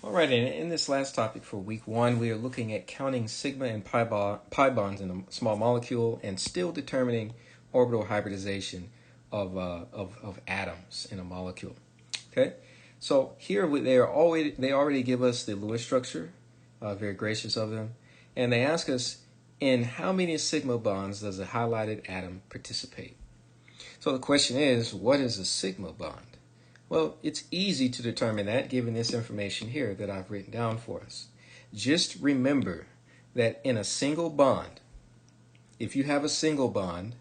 All right, and in this last topic for week one, we are looking at counting sigma and pi bonds in a small molecule and still determining orbital hybridization of atoms in a molecule. Okay, so here they already give us the Lewis structure, very gracious of them, and they ask us in how many sigma bonds does a highlighted atom participate. So the question is, what is a sigma bond? Well, it's easy to determine that given this information here that I've written down for us. Just remember that in a single bond, if you have a single bond,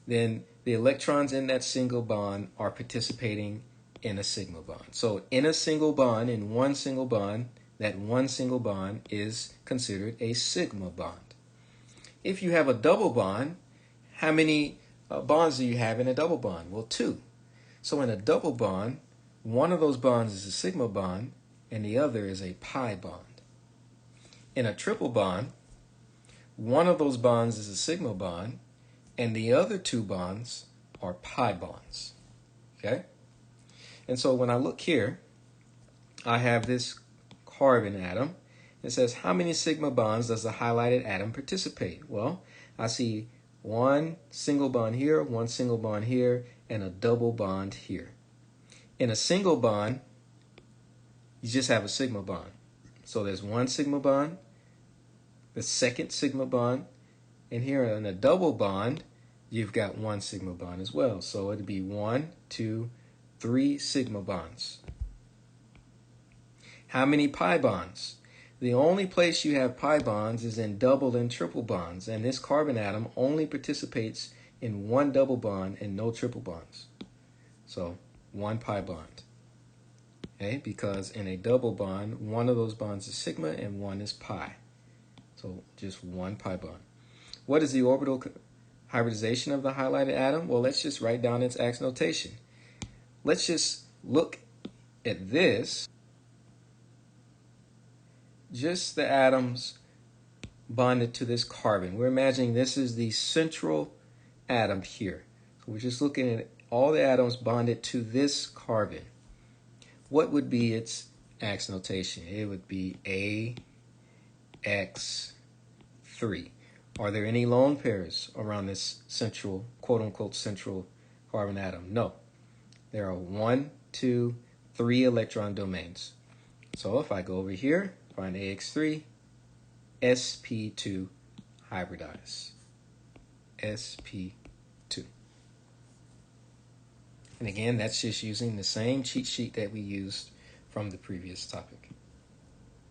then the electrons in that single bond are participating in a sigma bond. So in a single bond, in one single bond, that one single bond is considered a sigma bond. If you have a double bond, how many bonds do you have in a double bond? Well, two. So in a double bond, one of those bonds is a sigma bond and the other is a pi bond. In a triple bond, one of those bonds is a sigma bond and the other two bonds are pi bonds. Okay? And so when I look here, I have this carbon atom. It says, how many sigma bonds does the highlighted atom participate? Well, I see one single bond here, one single bond here, and a double bond here. In a single bond, you just have a sigma bond. So there's one sigma bond, the second sigma bond, and here in a double bond, you've got one sigma bond as well. So it'd be 1, 2, 3 sigma bonds. How many pi bonds? The only place you have pi bonds is in double and triple bonds, and this carbon atom only participates in one double bond and no triple bonds. So one pi bond. Okay, because in a double bond, one of those bonds is sigma and one is pi. So just one pi bond. What is the orbital hybridization of the highlighted atom? Well, let's just write down its ALEKS notation. Let's just look at this. Just the atoms bonded to this carbon. We're imagining this is the central atom here. So we're just looking at all the atoms bonded to this carbon. What would be its ALEKS notation? It would be AX3. Are there any lone pairs around this central, quote-unquote, central carbon atom? No. There are 1, 2, 3 electron domains. So if I go over here, find AX3, sp2 hybridize. sp2. And again, that's just using the same cheat sheet that we used from the previous topic.